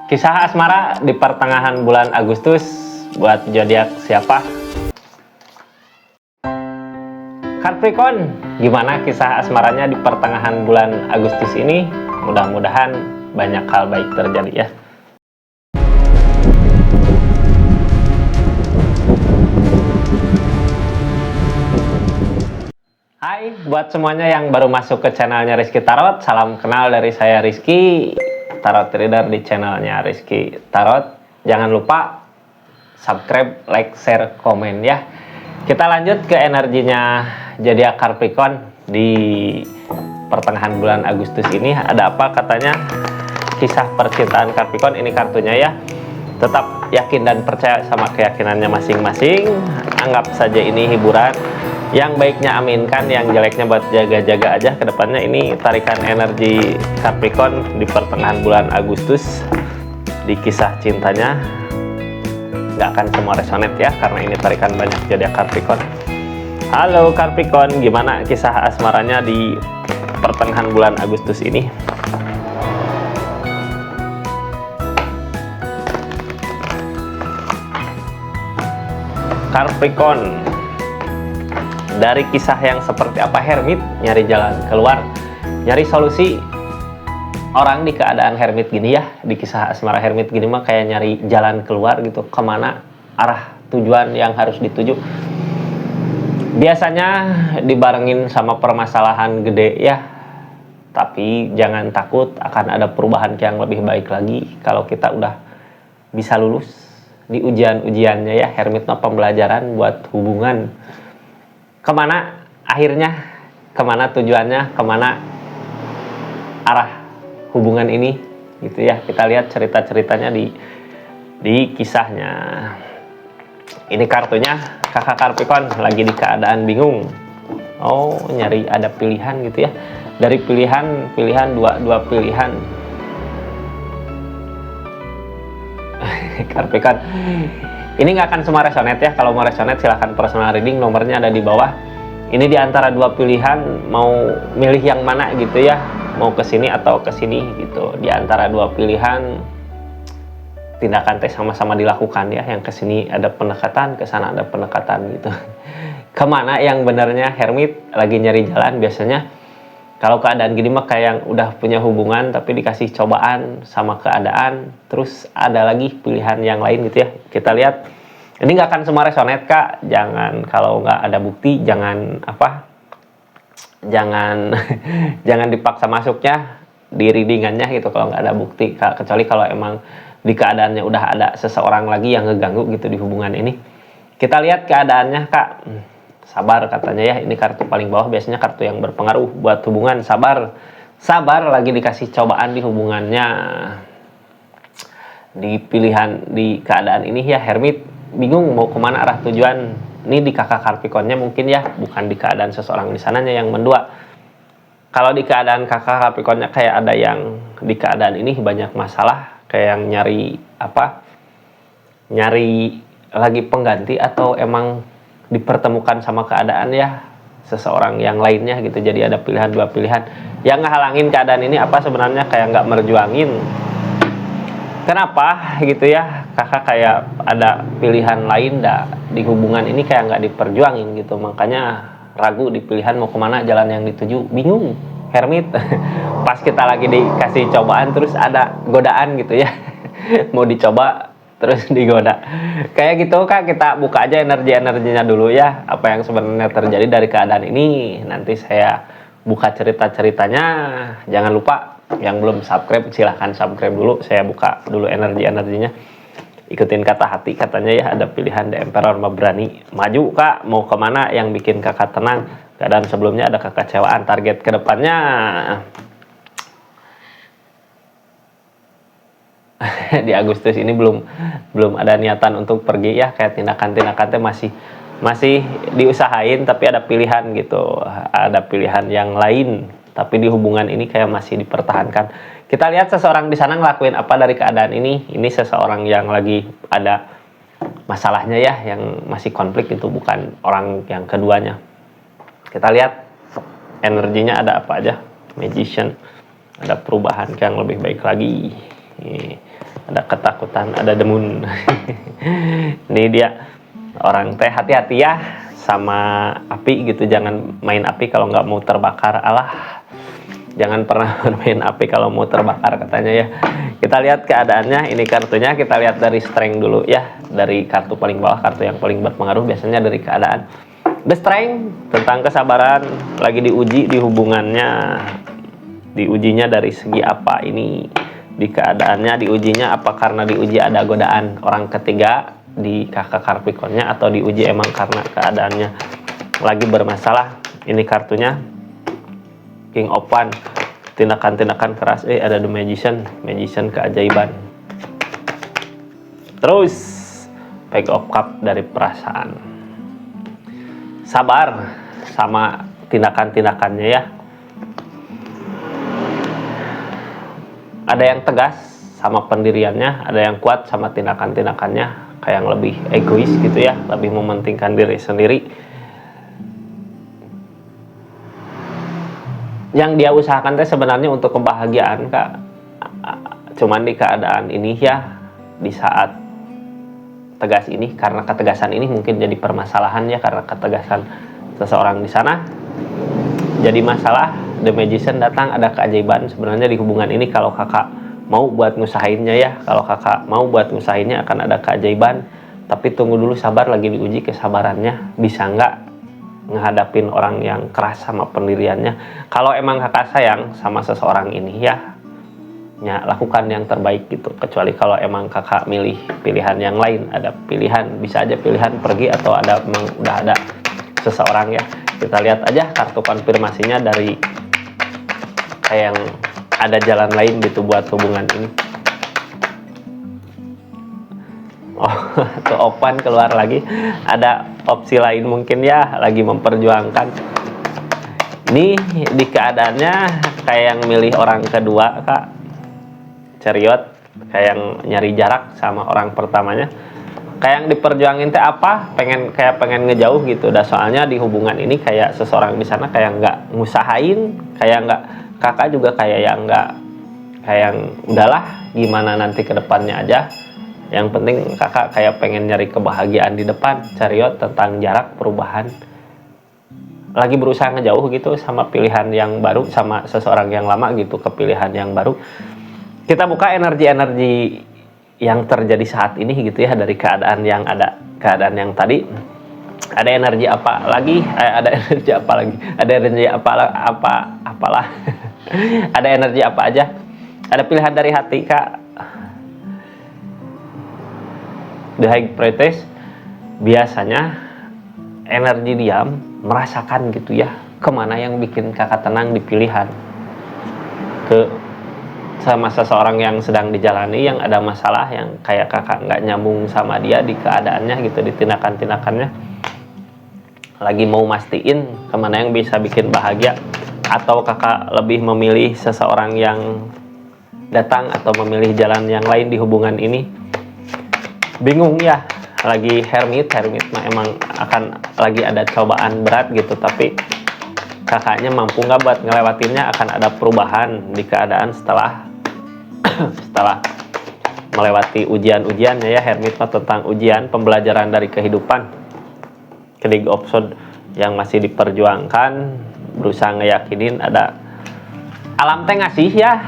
Kisah asmara di pertengahan bulan Agustus buat zodiak siapa? Capricorn, gimana kisah asmaranya di pertengahan bulan Agustus ini? Mudah-mudahan banyak hal baik terjadi ya. Hai buat semuanya yang baru masuk ke channelnya Rizky Tarot, salam kenal dari saya Rizky, Tarot Trader di channelnya Rizky Tarot. Jangan lupa subscribe, like, share, komen ya. Kita lanjut ke energinya zodiak Capricorn di pertengahan bulan Agustus ini. Ada apa katanya? Kisah percintaan Capricorn, ini kartunya ya. Tetap yakin dan percaya sama keyakinannya masing-masing. Anggap saja ini hiburan. Yang baiknya aminkan, yang jeleknya buat jaga-jaga aja. Kedepannya ini tarikan energi Capricorn di pertengahan bulan Agustus di kisah cintanya. Nggak akan semua resonate ya, karena ini tarikan banyak zodiak Capricorn. Halo Capricorn, gimana kisah asmaranya di pertengahan bulan Agustus ini? Capricorn, dari kisah yang seperti apa? Hermit, nyari jalan keluar, nyari solusi. Orang di keadaan hermit gini ya, di kisah asmara hermit gini mah kayak nyari jalan keluar gitu, kemana arah tujuan yang harus dituju. Biasanya dibarengin sama permasalahan gede ya, tapi jangan takut, akan ada perubahan yang lebih baik lagi kalau kita udah bisa lulus di ujian-ujiannya ya. Hermit mah pembelajaran buat hubungan. Kemana akhirnya, kemana tujuannya, kemana arah hubungan ini gitu ya. Kita lihat cerita-ceritanya di kisahnya. Ini kartunya kakak Capricorn lagi di keadaan bingung. Oh, nyari ada pilihan gitu ya. Dari pilihan dua pilihan. Capricorn, ini nggak akan semua resonate ya. Kalau mau resonate silahkan personal reading, nomornya ada di bawah. Ini di antara dua pilihan, mau milih yang mana gitu ya, mau ke sini atau ke sini gitu. Di antara dua pilihan, tindakan teh sama-sama dilakukan ya. Yang ke sini ada pendekatan, ke sana ada pendekatan gitu. Kemana yang benarnya? Hermit lagi nyari jalan. Biasanya kalau keadaan gini mah kayak yang udah punya hubungan tapi dikasih cobaan sama keadaan, terus ada lagi pilihan yang lain gitu ya. Kita lihat. Ini nggak akan semua resonate kak. Jangan, kalau nggak ada bukti jangan jangan dipaksa masuknya di readingannya gitu kalau nggak ada bukti kak. Kecuali kalau emang di keadaannya udah ada seseorang lagi yang ngeganggu gitu di hubungan ini. Kita lihat keadaannya kak. Sabar katanya ya. Ini kartu paling bawah, biasanya kartu yang berpengaruh buat hubungan. Sabar lagi dikasih cobaan di hubungannya, di pilihan, di keadaan ini ya. Hermit bingung mau kemana arah tujuan. Ini di kakak Capricornnya mungkin ya, bukan di keadaan seseorang di sananya yang mendua. Kalau di keadaan kakak Capricornnya kayak ada yang di keadaan ini banyak masalah, kayak yang nyari lagi pengganti, atau emang dipertemukan sama keadaan ya seseorang yang lainnya gitu. Jadi ada pilihan, dua pilihan. Yang ngehalangin keadaan ini apa sebenarnya? Kayak nggak merjuangin. Kenapa gitu ya, kakak kayak ada pilihan lain dah di hubungan ini, kayak nggak diperjuangin gitu. Makanya ragu di pilihan mau kemana, jalan yang dituju, bingung Hermit. Pas kita lagi dikasih cobaan terus ada godaan gitu ya. Mau dicoba terus digoda kayak gitu kak. Kita buka aja energinya dulu ya, apa yang sebenarnya terjadi dari keadaan ini. Nanti saya buka cerita-ceritanya. Jangan lupa yang belum subscribe silahkan subscribe dulu. Saya buka dulu energinya. Ikutin kata hati katanya ya. Ada pilihan The Emperor berani maju kak. Mau kemana yang bikin kakak tenang? Keadaan sebelumnya ada kekecewaan. Target kedepannya di Agustus ini belum ada niatan untuk pergi ya. Kayak tindakan-tindakan teh masih diusahain, tapi ada pilihan gitu. Ada pilihan yang lain, tapi di hubungan ini kayak masih dipertahankan. Kita lihat seseorang di sana ngelakuin apa dari keadaan ini. Ini seseorang yang lagi ada masalahnya ya, yang masih konflik itu, bukan orang yang keduanya. Kita lihat energinya ada apa aja. Magician, ada perubahan yang lebih baik lagi. ada ketakutan, ada demun. Ini dia orang teh, hati-hati ya sama api gitu, jangan main api kalau nggak mau terbakar. Alah, jangan pernah bermain api kalau mau terbakar katanya ya. Kita lihat keadaannya, ini kartunya, kita lihat dari strength dulu ya, dari kartu paling bawah, kartu yang paling berpengaruh biasanya dari keadaan. The strength, tentang kesabaran, lagi diuji di hubungannya. Diujinya dari segi apa ini? Di keadaannya diujinya apa karena diuji ada godaan orang ketiga di kakak Capricornnya, atau diuji emang karena keadaannya lagi bermasalah. Ini kartunya King of Wands, tindakan-tindakan keras. Ada The Magician, Magician keajaiban. Terus Page of Cup dari perasaan, sabar sama tindakan-tindakannya ya. Ada yang tegas sama pendiriannya, ada yang kuat sama tindakan-tindakannya, kayak yang lebih egois gitu ya, lebih mementingkan diri sendiri. Yang dia usahakan teh sebenarnya untuk kebahagiaan Kak, cuman di keadaan ini ya, di saat tegas ini, karena ketegasan ini mungkin jadi permasalahan ya, karena ketegasan seseorang di sana jadi masalah. The Magician datang, ada keajaiban sebenarnya di hubungan ini kalau kakak mau buat ngusahainnya ya. Kalau kakak mau buat ngusahainnya akan ada keajaiban, tapi tunggu dulu, sabar, lagi diuji kesabarannya, bisa nggak ngehadapin orang yang keras sama pendiriannya. Kalau emang kakak sayang sama seseorang ini ya lakukan yang terbaik gitu. Kecuali kalau emang kakak milih pilihan yang lain, ada pilihan, bisa aja pilihan pergi, atau ada emang udah ada seseorang ya. Kita lihat aja kartu konfirmasinya dari kayak yang ada jalan lain gitu buat hubungan ini. Oh, tuh open keluar lagi, ada opsi lain mungkin ya, lagi memperjuangkan. Ini di keadaannya kayak yang milih orang kedua Kak, Chariot, kayak yang nyari jarak sama orang pertamanya. Kayak yang diperjuangin teh apa, pengen ngejauh gitu. Dah soalnya di hubungan ini kayak seseorang di sana kayak nggak ngusahain, kayak nggak, kakak juga kayak yang nggak, kayak yang udahlah gimana nanti ke depannya aja. Yang penting kakak kayak pengen nyari kebahagiaan di depan. Chariot tentang jarak, perubahan, lagi berusaha ngejauh gitu sama pilihan yang baru, sama seseorang yang lama gitu ke pilihan yang baru. Kita buka energi-energi yang terjadi saat ini gitu ya, dari keadaan yang ada, keadaan yang tadi. Ada energi apa lagi? Ada energi apa lagi? Ada energi apalah. Ada energi apa aja? Ada pilihan dari hati Kak. The High Priestess, biasanya energi diam, merasakan gitu ya, kemana yang bikin kakak tenang di pilihan. Ke sama seseorang yang sedang dijalani, yang ada masalah, yang kayak kakak nggak nyambung sama dia di keadaannya gitu, di tindakan-tindakannya. Lagi mau mastiin kemana yang bisa bikin bahagia, atau kakak lebih memilih seseorang yang datang, atau memilih jalan yang lain di hubungan ini. Bingung ya, lagi hermit mah emang akan lagi ada cobaan berat gitu, tapi kakaknya mampu nggak buat ngelewatinnya. Akan ada perubahan di keadaan setelah melewati ujian-ujiannya ya. Hermit mah tentang ujian, pembelajaran dari kehidupan. Kedig of Swords yang masih diperjuangkan, berusaha ngeyakinin ada alam teh ngasih ya,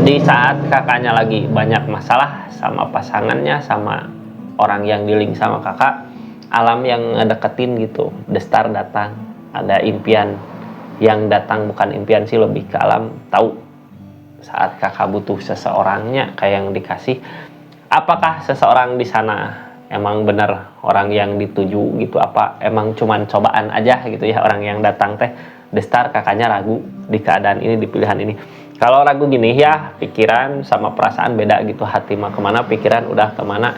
di saat kakaknya lagi banyak masalah sama pasangannya, sama orang yang di-link sama kakak. Alam yang ngedeketin gitu, The Star datang, ada impian yang datang, bukan impian sih, lebih ke alam tahu saat kakak butuh seseorangnya, kayak yang dikasih. Apakah seseorang di sana emang benar orang yang dituju gitu, apa emang cuman cobaan aja gitu ya orang yang datang teh. The Star, kakaknya ragu di keadaan ini, di pilihan ini. Kalau ragu gini ya, pikiran sama perasaan beda gitu. Hati mah kemana, pikiran udah kemana.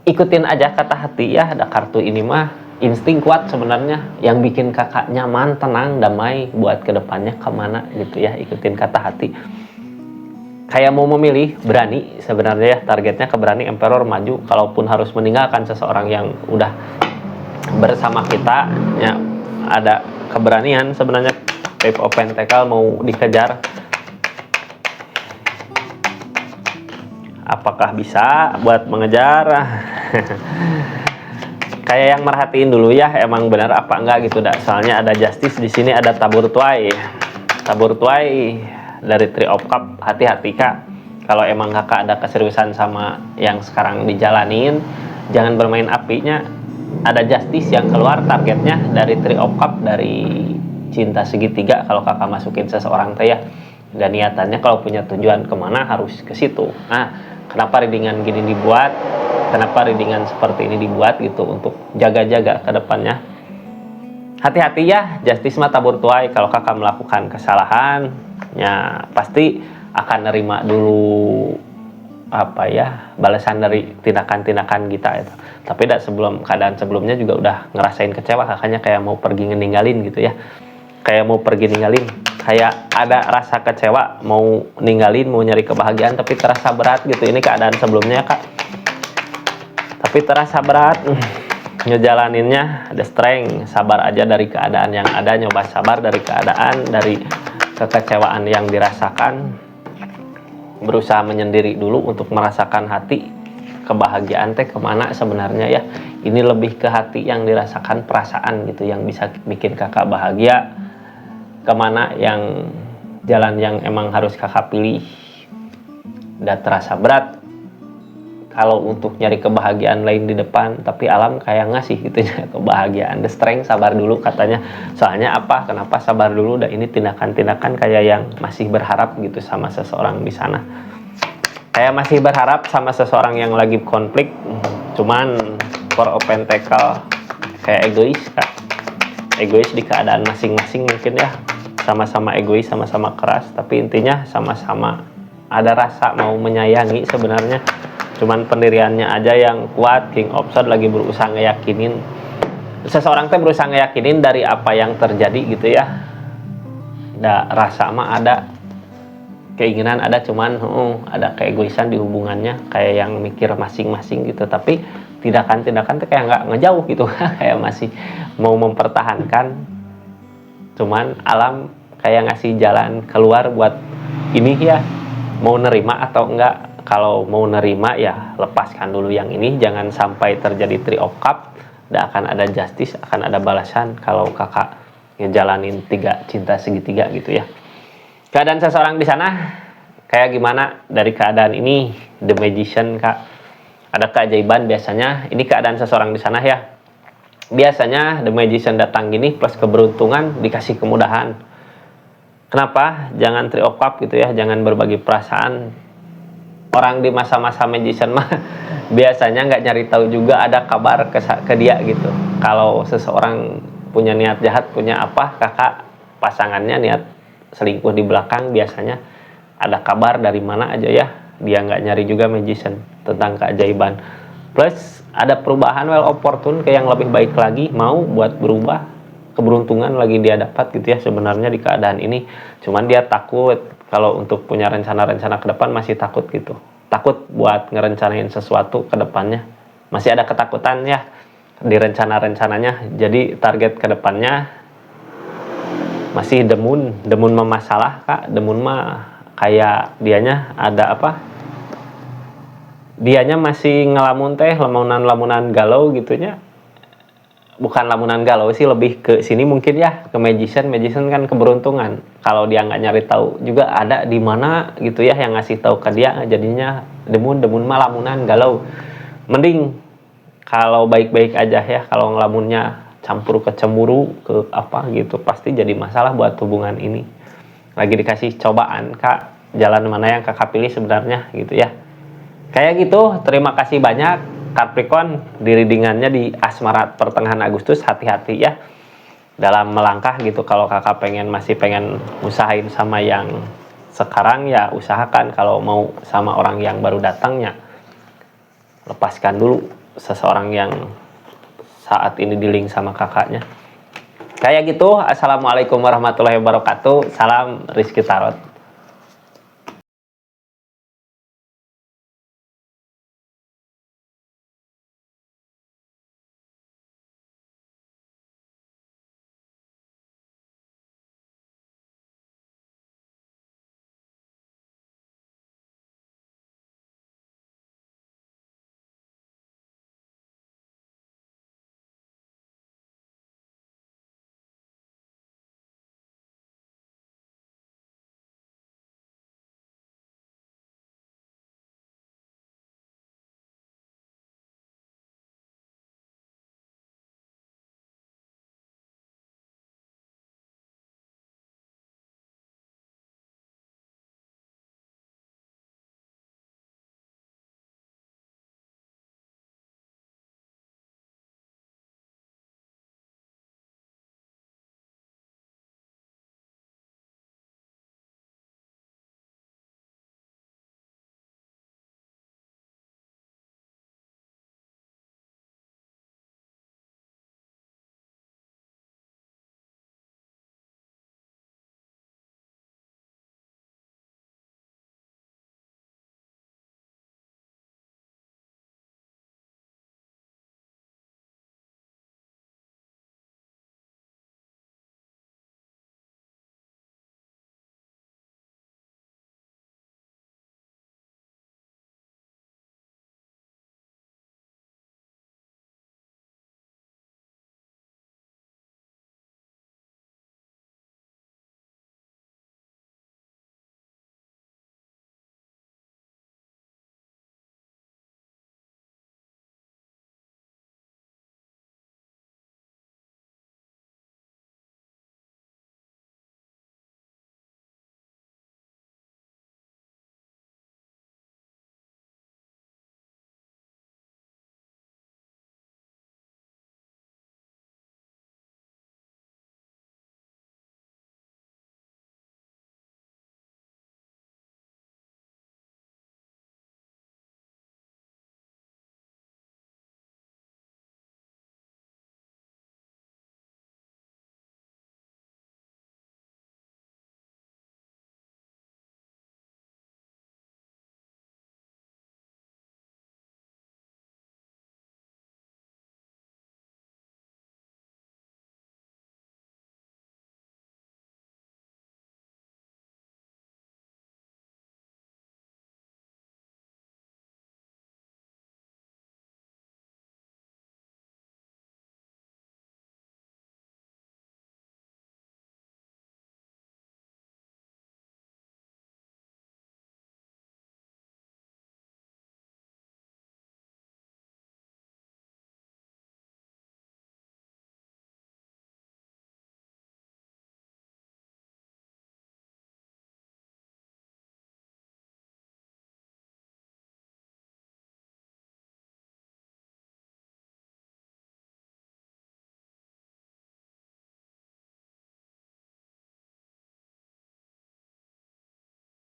Ikutin aja kata hati ya. Ada kartu ini mah insting kuat sebenarnya, yang bikin kakak nyaman, tenang, damai buat kedepannya kemana gitu ya. Ikutin kata hati. Kayak mau memilih, berani sebenarnya ya, targetnya keberani. Emperor maju, kalaupun harus meninggalkan seseorang yang udah bersama kita ya, ada keberanian sebenarnya. Page of Pentacles mau dikejar, Apakah bisa buat mengejar? Kayak yang merhatiin dulu ya, emang benar apa enggak gitu dah. Soalnya ada justice di sini, ada tabur tuai. Tabur tuai dari Three of Cup. Hati-hati Kak. Kalau emang Kakak ada keseriusan sama yang sekarang dijalanin, jangan bermain apinya. Ada justice yang keluar targetnya dari Three of Cup, dari cinta segitiga. Kalau Kakak masukin seseorang teh ya, dan niatannya kalau punya tujuan kemana harus ke situ. Nah, kenapa readingan gini dibuat? Kenapa readingan seperti ini dibuat gitu, untuk jaga-jaga ke depannya. Hati-hati ya, justice mah tabur tuai. Kalau Kakak melakukan kesalahan, ya pasti akan nerima dulu apa ya, balasan dari tindakan-tindakan kita itu. Tapi sebelum keadaan sebelumnya juga udah ngerasain kecewa, kakaknya kayak mau pergi ninggalin gitu ya, kayak mau pergi ninggalin, kayak ada rasa kecewa, mau ninggalin, mau nyari kebahagiaan tapi terasa berat gitu. Ini keadaan sebelumnya Kak, tapi terasa berat. Ngejalaninnya ada strength, sabar aja dari keadaan yang ada, nyoba sabar dari keadaan, dari kekecewaan yang dirasakan, berusaha menyendiri dulu untuk merasakan hati kebahagiaan teh kemana sebenarnya ya. Ini lebih ke hati yang dirasakan, perasaan gitu yang bisa bikin Kakak bahagia, kemana yang jalan yang emang harus Kakak pilih. Udah terasa berat kalau untuk nyari kebahagiaan lain di depan, tapi alam kayak ngasih gitu ya kebahagiaan. The strength, sabar dulu katanya. Soalnya apa? Kenapa sabar dulu? Dan ini tindakan-tindakan kayak yang masih berharap gitu sama seseorang di sana. Kayak masih berharap sama seseorang yang lagi konflik, cuman for open tackle kayak egois Kak. Egois di keadaan masing-masing mungkin ya. Sama-sama egois, sama-sama keras, tapi intinya sama-sama ada rasa mau menyayangi sebenarnya. Cuman pendiriannya aja yang kuat. King of Swords lagi berusaha ngeyakinin seseorang teh, berusaha ngeyakinin dari apa yang terjadi gitu ya. Ada rasa mah ada, keinginan ada, cuman ada keegoisan di hubungannya, kayak yang mikir masing-masing gitu. Tapi tindakan-tindakan tuh kayak nggak ngejauh gitu. Kayak masih mau mempertahankan, cuman alam kayak ngasih jalan keluar buat ini ya, mau nerima atau enggak. Kalau mau nerima ya lepaskan dulu yang ini, jangan sampai terjadi Three of Cup. Dan akan ada justice, akan ada balasan kalau Kakak ngejalanin cinta segitiga gitu ya. Keadaan seseorang di sana kayak gimana dari keadaan ini? The Magician Kak, ada keajaiban biasanya. Ini keadaan seseorang di sana ya, biasanya The Magician datang gini plus keberuntungan, dikasih kemudahan. Kenapa? Jangan Three of Cup gitu ya, jangan berbagi perasaan. Orang di masa-masa Magician mah biasanya nggak nyari tahu juga ada kabar ke dia gitu. Kalau seseorang punya niat jahat, punya apa, Kakak pasangannya niat selingkuh di belakang, biasanya ada kabar dari mana aja ya. Dia nggak nyari juga Magician tentang keajaiban. Plus ada perubahan well opportune ke yang lebih baik lagi, mau buat berubah, keberuntungan lagi dia dapat gitu ya sebenarnya di keadaan ini. Cuman dia takut kalau untuk punya rencana-rencana ke depan, masih takut gitu. Takut buat ngerencanain sesuatu ke depannya. Masih ada ketakutan ya di rencana-rencananya. Jadi target ke depannya masih demun. Demun mah masalah Kak. Demun mah kayak dianya ada apa? Dianya masih ngelamun teh, lamunan-lamunan galau gitunya. Bukan lamunan galau sih, lebih ke sini mungkin ya, ke Magician. Magician kan keberuntungan. Kalau dia nggak nyari tahu juga ada di mana gitu ya yang ngasih tahu ke dia, jadinya demun mah lamunan galau. Mending kalau baik-baik aja ya. Kalau ngelamunnya campur ke cemburu, ke apa gitu, pasti jadi masalah buat hubungan ini. Lagi dikasih cobaan Kak, jalan mana yang Kakak pilih sebenarnya gitu ya. Kayak gitu. Terima kasih banyak Capricorn, di readingannya di asmara pertengahan Agustus. Hati-hati ya dalam melangkah gitu. Kalau Kakak masih pengen usahain sama yang sekarang ya usahakan. Kalau mau sama orang yang baru datangnya, lepaskan dulu seseorang yang saat ini di-link sama kakaknya. Kayak gitu. Assalamualaikum warahmatullahi wabarakatuh. Salam Rizky Tarot.